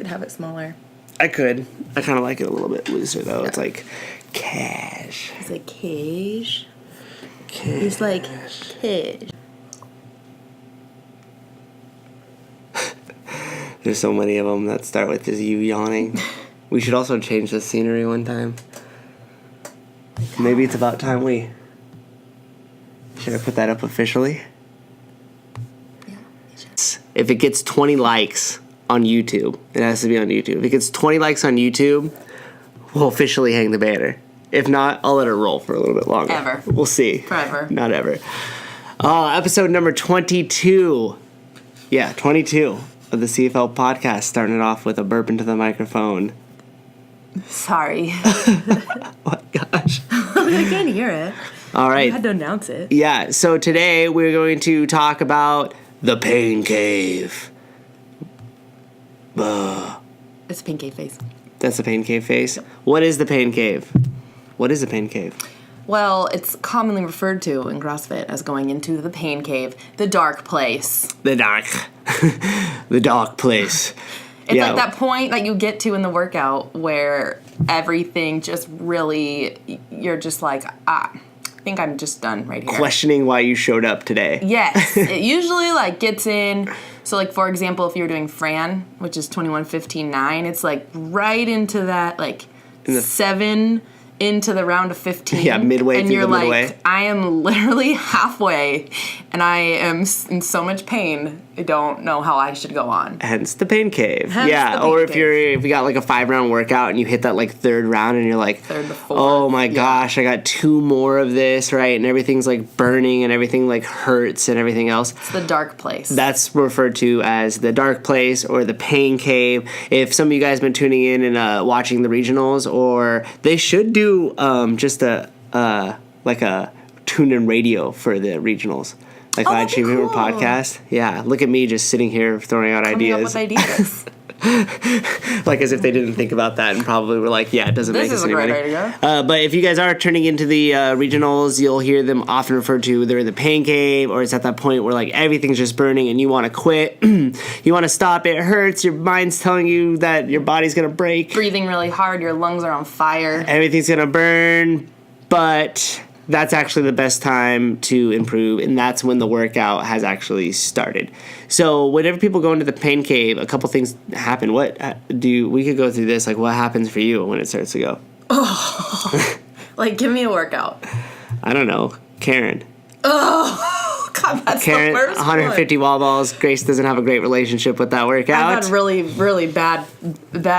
could have it smaller. I could. I kind of like it a little bit looser, though. Yeah. It's like cash. It's like cash. It's like cash. There's so many of them that start with you yawning. We should also change the scenery one time. Maybe it's about time we... Should I put that up officially? Yeah. If it gets 20 likes on YouTube, it has to be on YouTube. If it gets 20 likes on YouTube, we'll officially hang the banner. If not, I'll let it roll for a little bit longer. Ever. We'll see. Forever. Not ever. Episode number 22. Yeah, 22 of the CFL podcast. Starting it off with a burp into the microphone. Sorry. Oh my gosh. I can't hear it. All right. I had to announce it. Yeah, so today we're going to talk about the pain cave. It's a pain cave face. That's the pain cave face? What is the pain cave? What is a pain cave? Well, it's commonly referred to in CrossFit as going into the pain cave, the dark place. The dark place. It's like that point that you get to in the workout where everything just really, you're just like, I think I'm just done right here. Questioning why you showed up today. Yes. It usually gets in. So for example, if you're doing Fran, which is 21-15-9, it's right into that 7 into the round of 15. Yeah, midway and through you're the midway. I am literally halfway and I am in so much pain. I don't know how I should go on. Hence the pain cave. Hence yeah, the pain or if cave. you got a 5-round workout and you hit that third round and you're third to fourth. oh my gosh, I got 2 more of this, right? And everything's burning and everything hurts and everything else. It's the dark place. That's referred to as the dark place or the pain cave. If some of you guys have been tuning in and watching the regionals, or they should do just a tune-in radio for the regionals. Live streaming cool. podcast. Yeah, look at me just sitting here throwing out ideas. Coming up with ideas. As if they didn't think about that and probably were yeah, it doesn't make us any money. This is a great idea. But if you guys are turning into the regionals, you'll hear them often referred to. They're in the pain cave, or it's at that point where everything's just burning and you want to quit. You want to stop. It hurts. Your mind's telling you that your body's gonna break. Breathing really hard. Your lungs are on fire. Everything's gonna burn, but that's actually the best time to improve, and that's when the workout has actually started. So whenever people go into the pain cave, a couple things happen. We could go through this, what happens for you when it starts to go? Oh, give me a workout. I don't know. Karen. Oh, God, that's Karen, the worst 150 wall balls. Grace doesn't have a great relationship with that workout. I've had really, really bad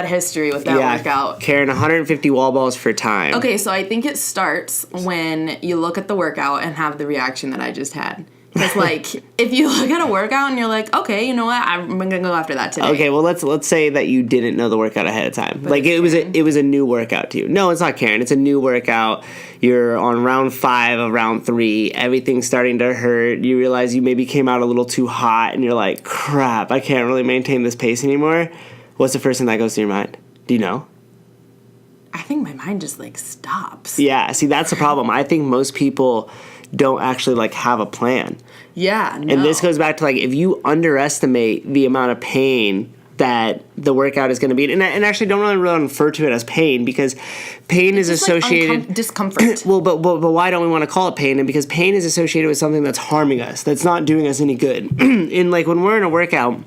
history with that workout. Karen, 150 wall balls for time. Okay, so I think it starts when you look at the workout and have the reaction that I just had. Because, if you look at a workout and you're okay, you know what, I'm going to go after that today. Okay, well, let's say that you didn't know the workout ahead of time. But it was a new workout to you. No, it's not Karen. It's a new workout. You're on round 5 of round 3. Everything's starting to hurt. You realize you maybe came out a little too hot, and you're like, crap, I can't really maintain this pace anymore. What's the first thing that goes through your mind? Do you know? I think my mind just, stops. Yeah, see, that's the problem. I think most people don't actually have a plan. Yeah, no. And this goes back to if you underestimate the amount of pain that the workout is going to be, and actually don't really refer to it as pain, because pain is associated discomfort. Well, but why don't we want to call it pain? And because pain is associated with something that's harming us, that's not doing us any good. And when we're in a workout,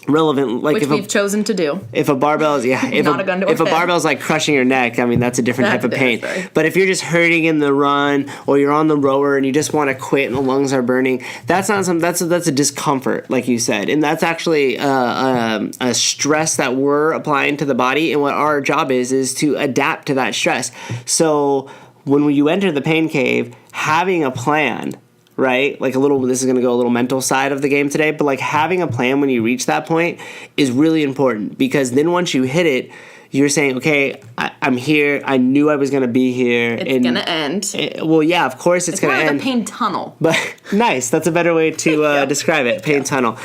relevant, which we've chosen to do. If a barbell is if a barbell's crushing your neck, that's a different type of pain. Right. But if you're just hurting in the run, or you're on the rower and you just want to quit and the lungs are burning, that's not that's a discomfort, like you said, and that's actually a stress that we're applying to the body. And what our job is to adapt to that stress. So when you enter the pain cave, having a plan. Right? This is going to go a little mental side of the game today, but having a plan when you reach that point is really important, because then once you hit it, you're saying, okay, I'm here. I knew I was going to be here. It's going to end. Well, yeah, of course it's going to end. It's more like a pain tunnel. But nice. That's a better way to describe it. Pain tunnel.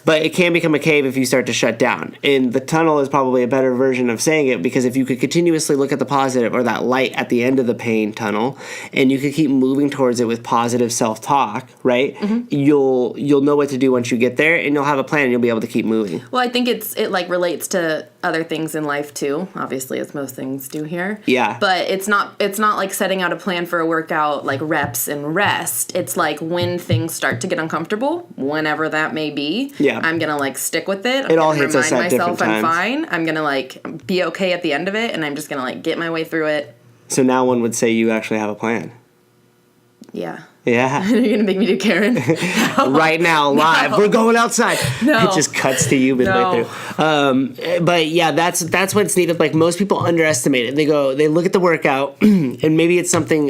But it can become a cave if you start to shut down. And the tunnel is probably a better version of saying it, because if you could continuously look at the positive, or that light at the end of the pain tunnel, and you could keep moving towards it with positive self-talk, right? You'll know what to do once you get there, and you'll have a plan, and you'll be able to keep moving. Well, I think it like relates to other things in life too, obviously, as most things do here. Yeah. But it's not like setting out a plan for a workout, like reps and rest. It's like when things start to get uncomfortable, whenever that may be, I'm gonna like stick with it. It all hits us at different times. I'm fine. I'm gonna like be okay at the end of it, and I'm just gonna like get my way through it. So now one would say you actually have a plan. Yeah. Yeah. You're gonna make me do Karen? Right now, live. No. We're going outside. No. It just cuts to you midway through. But yeah, that's what's needed. Like, most people underestimate it. They look at the workout, and maybe it's something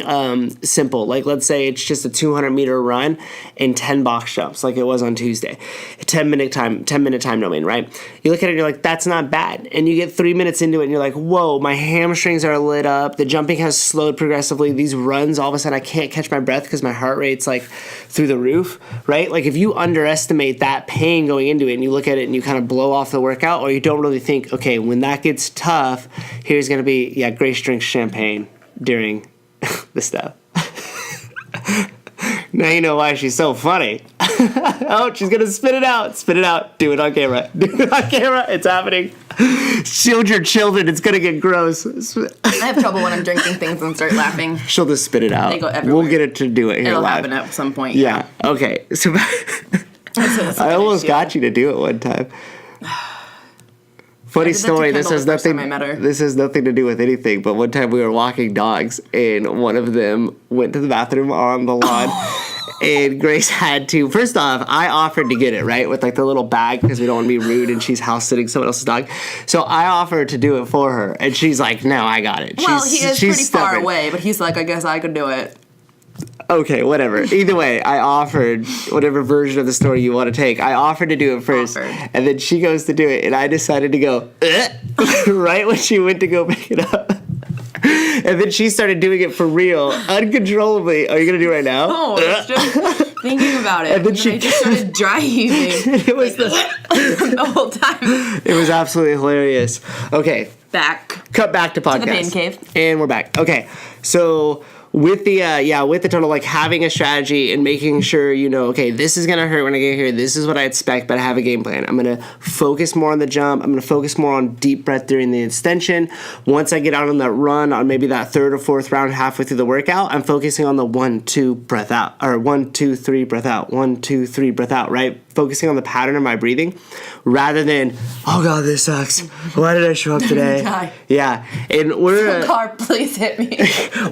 simple. Like, let's say it's just a 200-meter run and 10 box jumps, like it was on Tuesday. 10-minute time domain, right? You look at it and you're like, that's not bad. And you get 3 minutes into it and you're like, whoa, my hamstrings are lit up. The jumping has slowed progressively. These runs, all of a sudden, I can't catch my breath because my heart rate's like through the roof, right? Like, if you underestimate that pain going into it and you look at it and you kind of blow off the workout, or you don't really think, okay, when that gets tough, here's going to be, Grace drinks champagne during the stuff. Now you know why she's so funny. Oh, she's going to spit it out. Spit it out. Do it on camera. It's happening. Shield your children. It's going to get gross. I have trouble when I'm drinking things and start laughing. She'll just spit it out. They go everywhere. We'll get it to do it here It'll live. happen at some point. Yeah. Okay. So I almost got you to do it one time. Funny story. This has nothing to do with anything. But one time we were walking dogs, and one of them went to the bathroom on the lawn. And Grace had to. First off, I offered to get it, right, with like the little bag, because we don't want to be rude, and she's house sitting someone else's dog. So I offered to do it for her, and she's like, "No, I got it." Well, he is pretty far away, but he's like, "I guess I could do it." Okay, whatever. Either way, I offered, whatever version of the story you want to take, I offered to do it first. And then she goes to do it, and I decided to go, right when she went to go pick it up. And then she started doing it for real, uncontrollably. Are you going to do it right now? No, it's just thinking about it. And then I just started dry heaving. It was the whole time. It was absolutely hilarious. Okay. Cut back to podcast. To the pain cave. And we're back. Okay, so with the tunnel, like having a strategy and making sure you know, okay, this is gonna hurt when I get here. This is what I expect, but I have a game plan. I'm gonna focus more on the jump. I'm gonna focus more on deep breath during the extension. Once I get out on that run, on maybe that third or fourth round, halfway through the workout, I'm focusing on the 1-2 breath out, or 1-2-3 breath out, 1-2-3 breath out, right? Focusing on the pattern of my breathing, rather than, oh god, this sucks. Why did I show up today? Yeah, and we're car, please hit me.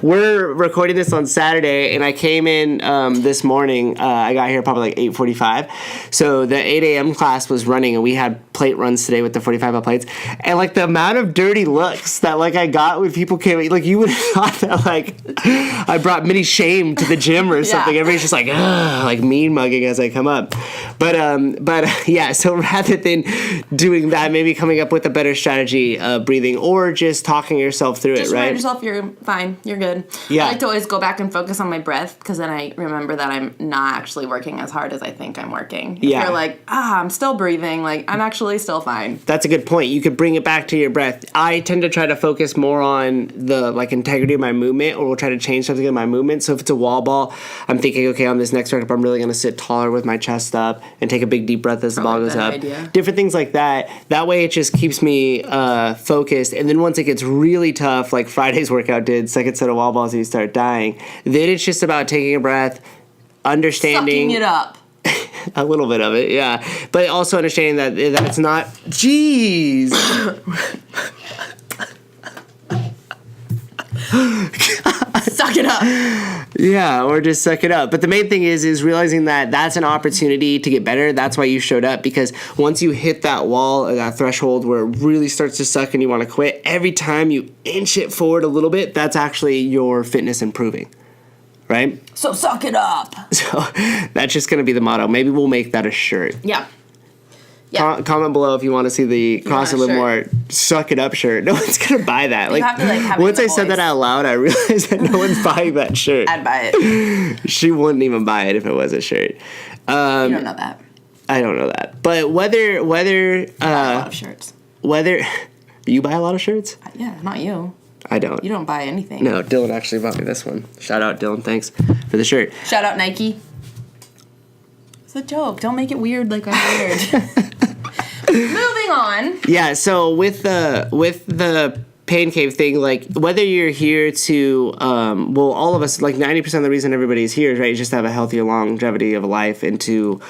We're recording this on Saturday, and I came in this morning. I got here probably like 8:45. So the 8 a.m. class was running, and we had plate runs today with the 45 plates. And like the amount of dirty looks that like I got when people came, like you would have thought that like I brought mini shame to the gym or something. Everybody's just like, ugh, like mean mugging as I come up. But yeah. So rather than doing that, maybe coming up with a better strategy, breathing, or just talking yourself through it, right? Just remind yourself you're fine, you're good. Yeah. I like to always go back and focus on my breath, because then I remember that I'm not actually working as hard as I think I'm working. If you're like, I'm still breathing, like I'm actually still fine. That's a good point. You could bring it back to your breath. I tend to try to focus more on the like integrity of my movement, or we'll try to change something in my movement. So if it's a wall ball, I'm thinking, okay, on this next workout, I'm really going to sit taller with my chest up and take a big deep breath as the ball goes up. Idea. Different things like that. That way it just keeps me focused. And then once it gets really tough, like Friday's workout did, second set of wall balls and you start dying, then it's just about taking a breath, understanding. Sucking it up. A little bit of it, yeah. But also understanding that it's not, jeez. Suck it up. Yeah, or just suck it up. But the main thing is realizing that that's an opportunity to get better. That's why you showed up, because once you hit that wall or that threshold where it really starts to suck and you want to quit, every time you inch it forward a little bit, that's actually your fitness improving. Right? So suck it up. So that's just going to be the motto. Maybe we'll make that a shirt. Yeah. Comment below if you want to see the CrossFit Livermore suck it up shirt. No one's going to buy that. Like, once I said that out loud, I realized that no one's buying that shirt. I'd buy it. She wouldn't even buy it if it was a shirt. You don't know that. I don't know that. But whether I buy a lot of shirts. whether you buy a lot of shirts? Yeah, not you. I don't. You don't buy anything. No, Dylan actually bought me this one. Shout out, Dylan. Thanks for the shirt. Shout out, Nike. It's a joke. Don't make it weird like I'm weird. Moving on. Yeah, so with the pain cave thing, like whether you're here to all of us, like 90% of the reason everybody's here is right, is just to have a healthier longevity of life and to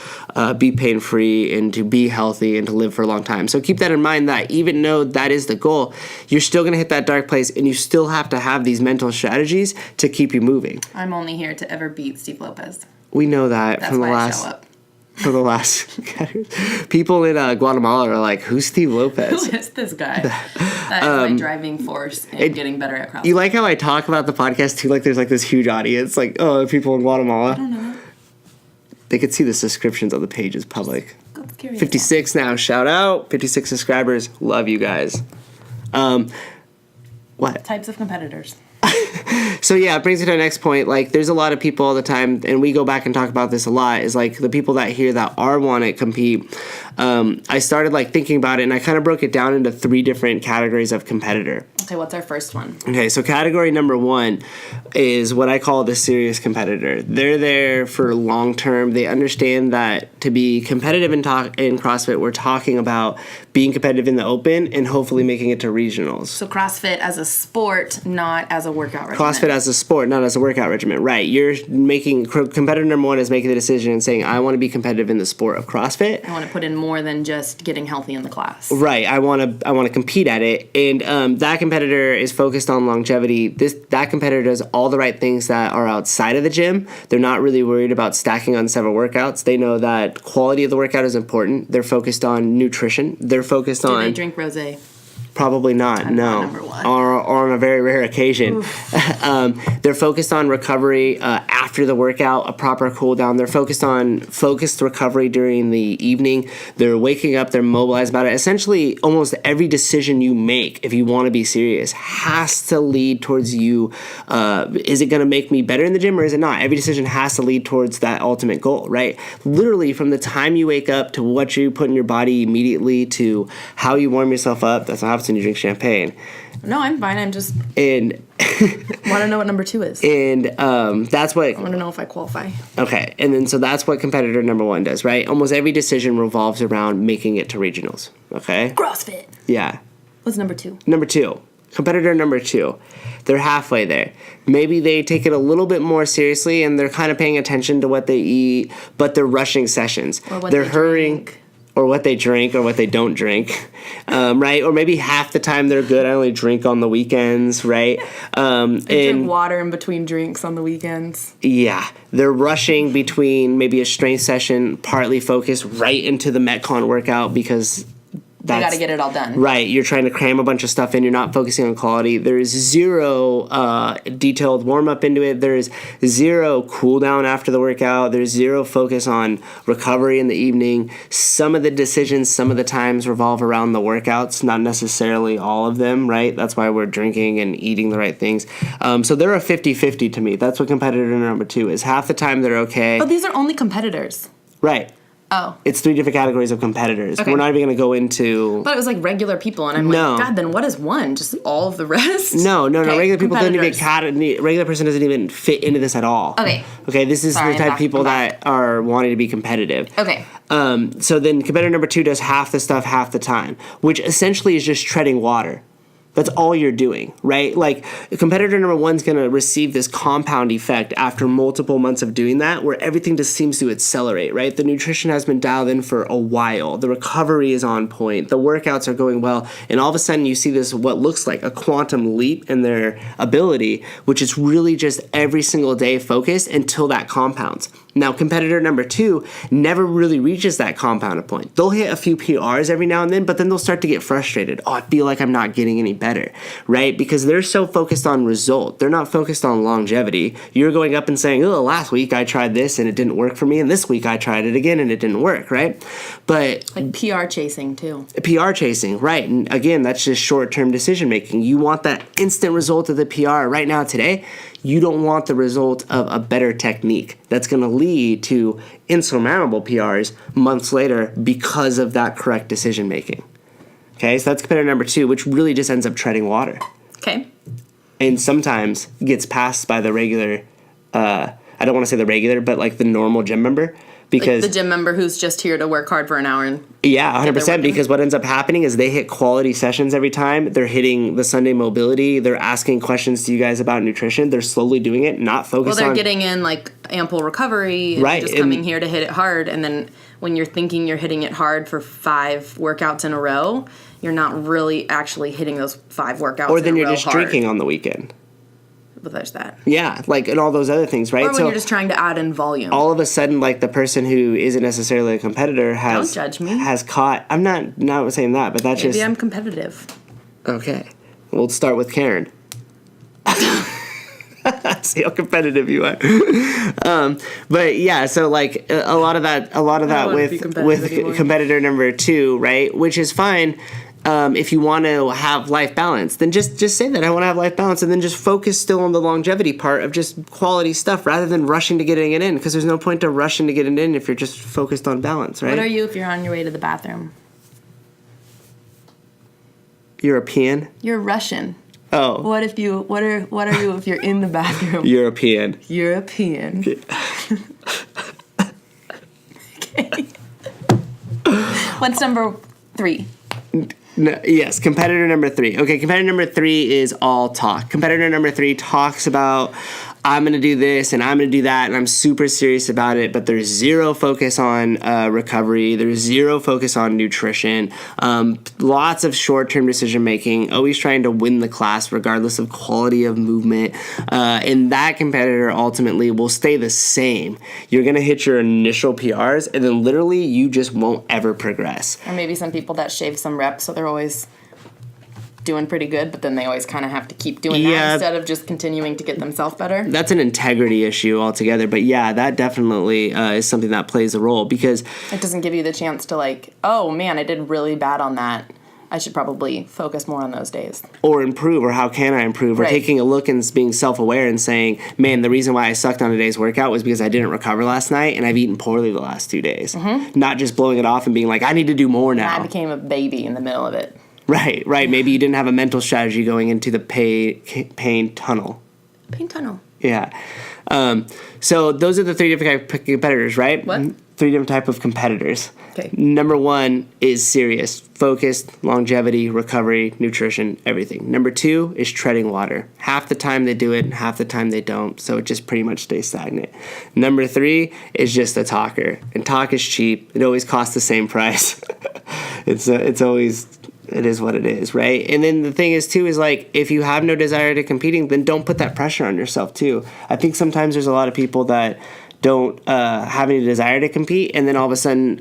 be pain free and to be healthy and to live for a long time. So keep that in mind, that even though that is the goal, you're still going to hit that dark place and you still have to have these mental strategies to keep you moving. I'm only here to ever beat Steve Lopez. We know that. That's why I show up. For the last people in Guatemala are like, who's Steve Lopez? Who is this guy? That is my driving force in getting better at CrossFit. You like how I talk about the podcast too? Like there's like this huge audience, like, oh, people in Guatemala. I don't know. They could see the subscriptions on the page is public. That's curious. 56 now. Shout out. 56 subscribers. Love you guys. What? Types of competitors. So yeah, it brings me to the next point. Like, there's a lot of people all the time, and we go back and talk about this a lot, is like the people that here that want to compete. I started like thinking about it, and I kind of broke it down into 3 different categories of competitor. Okay, what's our first one? Okay, so category number 1 is what I call the serious competitor. They're there for long term. They understand that to be competitive in CrossFit, we're talking about being competitive in the open and hopefully making it to regionals. So CrossFit as a sport, not as a workout regimen. CrossFit as a sport, not as a workout regimen. Right. You're making, competitor number 1 is making the decision and saying, I want to be competitive in the sport of CrossFit. I want to put in more than just getting healthy in the class. Right. I want to compete at it. And that competitor is focused on longevity. That competitor does all the right things that are outside of the gym. They're not really worried about stacking on several workouts. They know that quality of the workout is important. They're focused on nutrition. They're focused on... Do they drink rosé? Probably not, no. Number 1. Or on a very rare occasion. They're focused on recovery after the workout, a proper cool down. They're focused on focused recovery during the evening. They're waking up, they're mobilized about it. Essentially, almost every decision you make, if you want to be serious, has to lead towards you. Is it going to make me better in the gym or is it not? Every decision has to lead towards that ultimate goal, right? Literally, from the time you wake up to what you put in your body immediately to how you warm yourself up, that's not and you drink champagne. No, I'm fine. I'm just want to know what number 2 is. And that's what I want to know if I qualify. Okay, and then so that's what competitor number 1 does, right? Almost every decision revolves around making it to regionals. Okay. CrossFit. Yeah. What's number 2? Number 2, competitor number 2. They're halfway there. Maybe they take it a little bit more seriously and they're kind of paying attention to what they eat, but they're rushing sessions. Or what they're they hurrying. Drink. Or what they drink or what they don't drink, right? Or maybe half the time they're good. I only drink on the weekends, right? I drink water in between drinks on the weekends. Yeah. They're rushing between maybe a strength session, partly focused right into the Metcon workout because... They got to get it all done. Right. You're trying to cram a bunch of stuff in. You're not focusing on quality. There's zero detailed warm-up into it. There's zero cool-down after the workout. There's zero focus on recovery in the evening. Some of the decisions, some of the times revolve around the workouts, not necessarily all of them, right? That's why we're drinking and eating the right things. So they're a 50-50 to me. That's what competitor number 2 is. Half the time they're okay. But these are only competitors. Right. Oh. It's 3 different categories of competitors. Okay. We're not even going to go into... But it was like regular people, and I'm like, God, then what is 1? Just all of the rest? No. Regular people don't even... Regular person doesn't even fit into this at all. Okay. Okay, this is the type of people that are wanting to be competitive. Okay. So then competitor number 2 does half the stuff half the time, which essentially is just treading water. That's all you're doing, right? Like, competitor number 1's going to receive this compound effect after multiple months of doing that, where everything just seems to accelerate, right? The nutrition has been dialed in for a while. The recovery is on point. The workouts are going well. And all of a sudden, you see this, what looks like a quantum leap in their ability, which is really just every single day focused until that compounds. Now, competitor number 2 never really reaches that compounded point. They'll hit a few PRs every now and then, but then they'll start to get frustrated. Oh, I feel like I'm not getting any better, right? Because they're so focused on result. They're not focused on longevity. You're going up and saying, oh, last week I tried this and it didn't work for me, and this week I tried it again and it didn't work, right? But like PR chasing too. PR chasing, right. And again, that's just short-term decision making. You want that instant result of the PR right now today. you don't want the result of a better technique that's going to lead to insurmountable PRs months later because of that correct decision making. Okay, so that's competitor number 2, which really just ends up treading water. Okay. And sometimes gets passed by the regular, I don't want to say the regular, but like the normal gym member. Because like the gym member who's just here to work hard for an hour. And 100%, because what ends up happening is they hit quality sessions every time. They're hitting the Sunday mobility. They're asking questions to you guys about nutrition. They're slowly doing it, not focused on... Well, they're getting in like ample recovery. And right. Just coming here to hit it hard. And then when you're thinking you're hitting it hard for 5 workouts in a row, you're not really actually hitting those 5 workouts in a row. Or then you're just drinking on the weekend. But there's that. Yeah, like, and all those other things, right? Or when you're just trying to add in volume. All of a sudden, like, the person who isn't necessarily a competitor has... Don't judge me. ...has caught... I'm not saying that, but that's Maybe just... I'm competitive. Okay. We'll start with Karen. See how competitive you are. But yeah, so like a lot of that with competitor number 2, right? Which is fine. If you want to have life balance, then just say that I want to have life balance, and then just focus still on the longevity part of just quality stuff rather than rushing to getting it in, because there's no point to rushing to get it in if you're just focused on balance, right? What are you if you're on your way to the bathroom? European? You're Russian. Oh. What are you if you're in the bathroom? European. Okay. What's number 3? No, yes, competitor number 3. Okay, competitor number 3 is all talk. Competitor number 3 talks about, I'm going to do this and I'm going to do that, and I'm super serious about it, but there's zero focus on recovery. There's zero focus on nutrition. Lots of short-term decision-making, always trying to win the class regardless of quality of movement. And that competitor ultimately will stay the same. You're going to hit your initial PRs, and then literally you just won't ever progress. Or maybe some people that shave some reps, so they're always doing pretty good, but then they always kind of have to keep doing that instead of just continuing to get themselves better. That's an integrity issue altogether, but yeah, that definitely is something that plays a role, because it doesn't give you the chance to like, oh man, I did really bad on that. I should probably focus more on those days. Or improve, or how can I improve, or taking a look and being self-aware and saying, man, the reason why I sucked on a day's workout was because I didn't recover last night and I've eaten poorly the last 2 days. Mm-hmm. Not just blowing it off and being like, I need to do more now. And I became a baby in the middle of it. Right. Maybe you didn't have a mental strategy going into the pain tunnel. Pain tunnel. Yeah. So those are the 3 different competitors, right? What? 3 different type of competitors. Okay. Number 1 is serious, focused, longevity, recovery, nutrition, everything. Number 2 is treading water. Half the time they do it, half the time they don't. So it just pretty much stays stagnant. Number 3 is just a talker. And talk is cheap. It always costs the same price. It's always... It is what it is, right? And then the thing is, too, is like, if you have no desire to competing, then don't put that pressure on yourself, too. I think sometimes there's a lot of people that don't have any desire to compete, and then all of a sudden,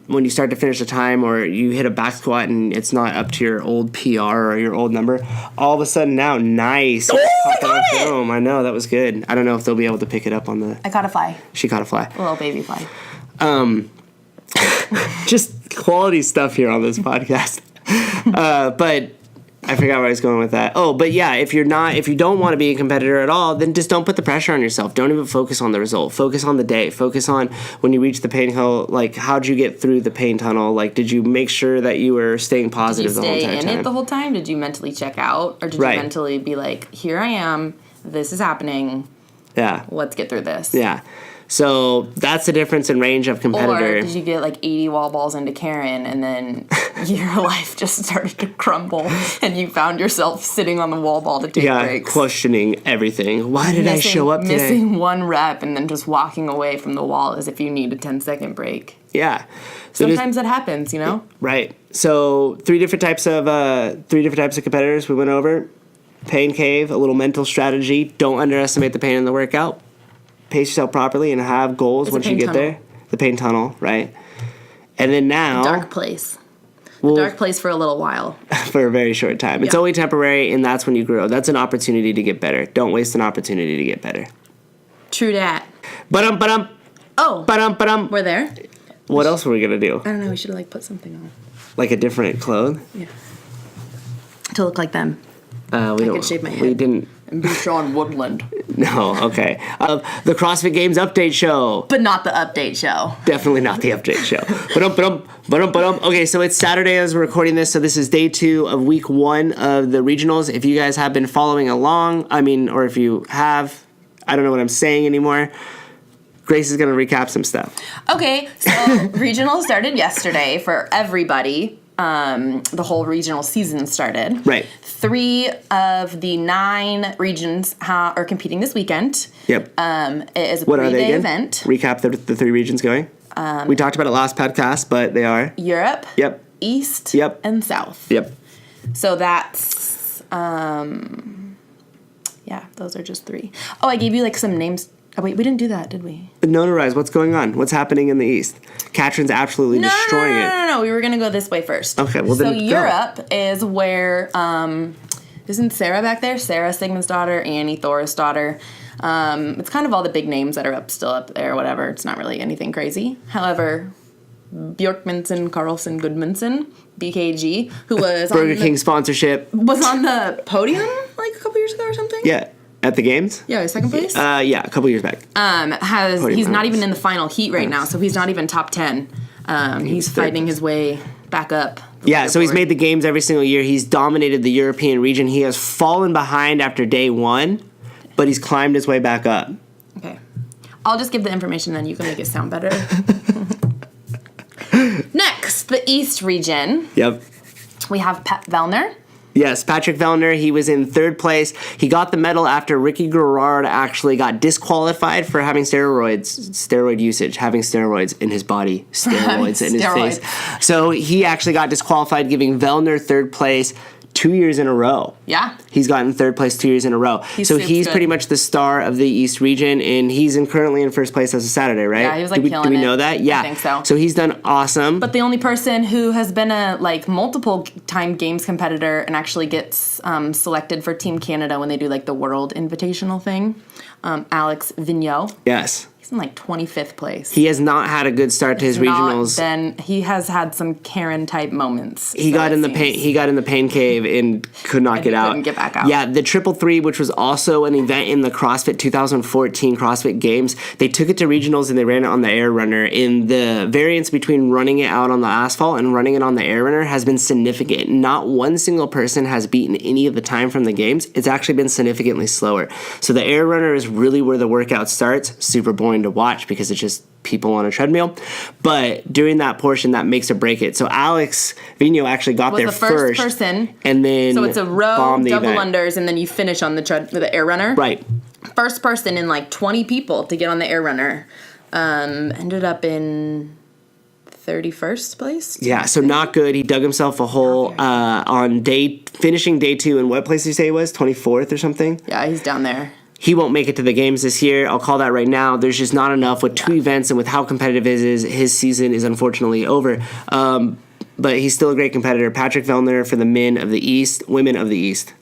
when you start to finish a time, or you hit a back squat and it's not up to your old PR or your old number, all of a sudden now, nice. Oh, I got it! Film. I know, that was good. I don't know if they'll be able to pick it up on the... I caught a fly. She caught a fly. A little baby fly. Just quality stuff here on this podcast. But I forgot where I was going with that. Oh, but yeah, if you don't want to be a competitor at all, then just don't put the pressure on yourself. Don't even focus on the result. Focus on the day. Focus on when you reach the pain hill, like, how'd you get through the pain tunnel? Like, did you make sure that you were staying positive the whole time? Did you stay in it the whole time? Did you mentally check out? Or did you mentally be like, here I am, this is happening. Yeah. Let's get through this. Yeah. So that's the difference in range of competitor. Or did you get like 80 wall balls into Karen, and then your life just started to crumble and you found yourself sitting on the wall ball to take breaks? Questioning everything. Why did I show up today? Missing one rep and then just walking away from the wall as if you need a 10-second break. Yeah. So sometimes that happens, you know? Right. So 3 different types of competitors we went over. Pain cave, a little mental strategy. Don't underestimate the pain in the workout. Pace yourself properly and have goals once you get there. The pain tunnel, right? And then now... dark place. Dark place for a little while. For a very short time. Yeah. It's only temporary, and that's when you grow. That's an opportunity to get better. Don't waste an opportunity to get better. True dat. Ba-dum. Oh. Ba-dum. We're there? What else were we going to do? I don't know. We should have, put something on. Like a different clothes? Yeah. To look like them. I could shave my head. We didn't... and be Sean Woodland. No, okay. The CrossFit Games update show. But not the update show. Definitely not the update show. Okay, so it's Saturday as we're recording this, so this is day 2 of week 1 of the regionals. If you guys have been following along, or if you have, I don't know what I'm saying anymore. Grace is going to recap some stuff. Okay, so regionals started yesterday for everybody. The whole regional season started. Right. 3 of the 9 regions are competing this weekend. Yep. It is a what 3-day event. Recap the 3 regions going. We talked about it last podcast, but they are Europe. Yep. East. Yep. And South. Yep. So that's those are just 3. Oh, I gave you like some names. Oh, wait, we didn't do that, did we? Notarize, what's going on? What's happening in the East? Katrin's absolutely destroying it. No. We were going to go this way first. Okay, well then So Europe is where, isn't Sarah back there? Sarah Sigmund's daughter, Annie Thor's daughter. It's kind of all the big names that are still up there, whatever. It's not really anything crazy. However, Bjorkmanson, Carlson, Goodmanson, BKG, who was Burger King sponsorship. Was on the podium like a couple years ago or something? Yeah. At the games? Yeah, second place? Yeah, a couple years back. He's not even in the final heat right now, so he's not even top 10. He's fighting his way back up. Yeah, so he's made the games every single year. He's dominated the European region. He has fallen behind after day 1, but he's climbed his way back up. Okay. I'll just give the information, then you can make it sound better. Next, the East region. Yep. We have Pat Vellner. Yes, Patrick Vellner, he was in 3rd place. He got the medal after Ricky Gerard actually got disqualified for having steroid usage, having steroids in his body, steroids in his face. So he actually got disqualified, giving Vellner 3rd place 2 years in a row. Yeah. He's gotten 3rd place 2 years in a row. He's pretty much the star of the East region, and he's currently in 1st place as of Saturday, right? Yeah, he was killing it. Do we know that? Yeah. I think so. So he's done awesome. But the only person who has been a multiple time games competitor and actually gets selected for Team Canada when they do the World Invitational thing, Alex Vigneault. Yes. He's in 25th place. He has not had a good start to his regionals. Then he has had some Karen type moments. He got in the pain cave and could not get out. Couldn't get back out. Yeah, the 333, which was also an event in the CrossFit 2014 CrossFit Games, they took it to regionals and they ran it on the air runner. And the variance between running it out on the asphalt and running it on the air runner has been significant. Not one single person has beaten any of the time from the games. It's actually been significantly slower. So the air runner is really where the workout starts. Super boring to watch because it's just people on a treadmill, but during that portion that makes or break it. So Alex Vigneault actually got there first person, and then so it's a row double event. Unders, and then you finish on the air runner. Right. First person in 20 people to get on the air runner. Ended up in 31st place. Yeah, so not good. He dug himself a hole on finishing day 2. And what place did you say he was? 24th or something? Yeah, he's down there. He won't make it to the games this year. I'll call that right now. There's just not enough with 2 events, and with how competitive his season is unfortunately over. But he's still a great competitor. Patrick Vellner for the men of the East, women of the East.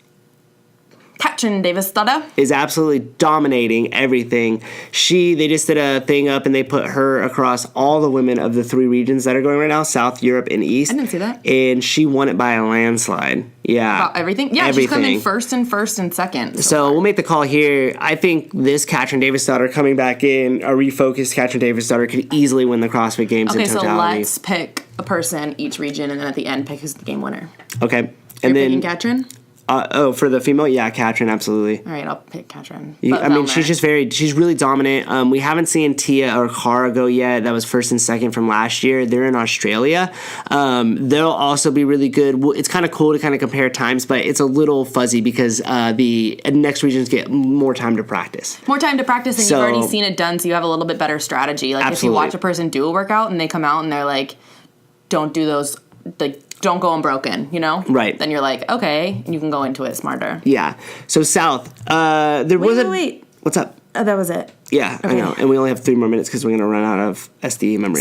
Katrin Davis-Stadda is absolutely dominating everything. They just did a thing up and they put her across all the women of the 3 regions that are going right now, South, Europe, and East. I didn't see that. And she won it by a landslide. Yeah. About everything? Yeah, she's coming in first and second. So we'll make the call here. I think this Katrin Davis-Stadda coming back in, a refocused Katrin Davis-Stadda could easily win the CrossFit Games in totality. Okay, so let's pick a person each region, and then at the end pick who's the game winner. Okay. You're picking Katrin? For the female, yeah, Katrin, absolutely. All right, I'll pick Katrin. She's really dominant. We haven't seen Tia or Cara go yet. That was 1st and 2nd from last year. They're in Australia. They'll also be really good. It's kind of cool to kind of compare times, but it's a little fuzzy because the next regions get more time to practice. More time to practice, and you've already seen it done, so you have a little bit better strategy. Like absolutely. If you watch a person do a workout and they come out and they're like, don't do those, don't go unbroken, Right. Then you're like, okay, and you can go into it smarter. Yeah. So South, wait. What's up? That was it. Yeah, okay. I know. And we only have 3 more minutes because we're going to run out of SD memory.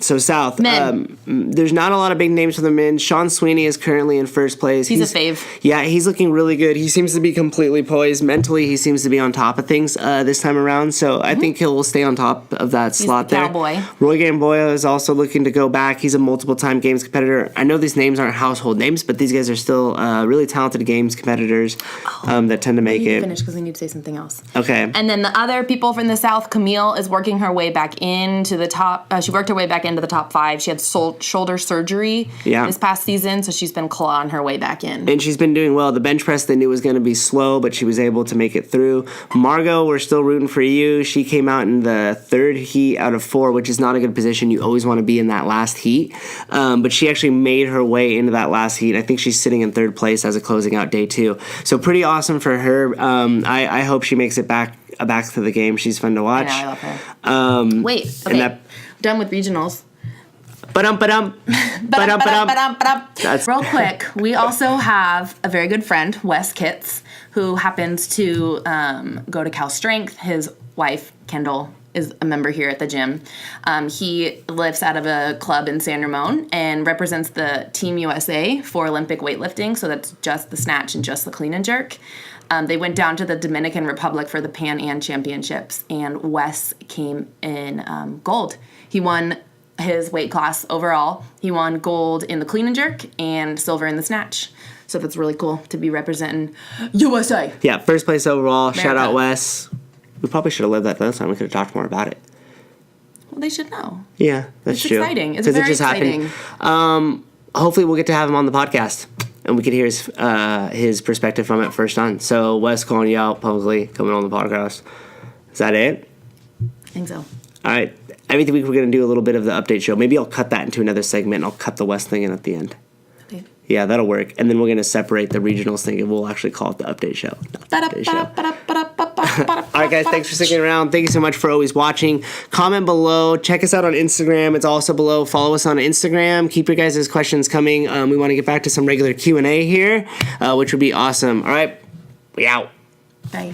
So South, Men. There's not a lot of big names for the men. Sean Sweeney is currently in first place. He's a fave. Yeah, he's looking really good. He seems to be completely poised. Mentally, he seems to be on top of things this time around. So I think he'll stay on top of that slot the there. cowboy. Roy Gamboa is also looking to go back. He's a multiple-time games competitor. I know these names aren't household names, but these guys are still really talented games competitors that tend to make it. Finish because we need to say something else. Okay. And then the other people from the South, Camille is working her way back into the top. She worked her way back into the top 5. She had shoulder surgery this past season, so she's been clawing her way back in. And she's been doing well. The bench press they knew was going to be slow, but she was able to make it through. Margot, we're still rooting for you. She came out in the 3rd heat out of 4, which is not a good position. You always want to be in that last heat. But she actually made her way into that last heat. I think she's sitting in 3rd place as a closing out day 2. So pretty awesome for her. I hope she makes it back to the game. She's fun to watch. I know, I love her. Wait, okay. Done with regionals. Ba-dum. Real quick, we also have a very good friend, Wes Kitts, who happens to go to Cal Strength. His wife, Kendall, is a member here at the gym. He lives out of a club in San Ramon and represents the Team USA for Olympic weightlifting, so that's just the snatch and just the clean and jerk. They went down to the Dominican Republic for the Pan Am Championships, and Wes came in gold. He won his weight class overall. He won gold in the clean and jerk and silver in the snatch. So that's really cool to be representing USA. Yeah, first place overall. America. Shout out Wes. We probably should have lived that last time. We could have talked more about it. Well, they should know. Yeah, that's it's true. Exciting. It's very exciting. Hopefully we'll get to have him on the podcast and we could hear his perspective from it first on. So Wes calling you out publicly, coming on the podcast. Is that it? I think so. All right. Every week we're going to do a little bit of the update show. Maybe I'll cut that into another segment and I'll cut the West thing in at the end. Okay. Yeah, that'll work. And then we're going to separate the regionals thing and we'll actually call it the update show. All right, guys. Thanks for sticking around. Thank you so much for always watching. Comment below. Check us out on Instagram. It's also below. Follow us on Instagram. Keep your guys' questions coming. We want to get back to some regular Q&A here, which would be awesome. All right. We out. Bye.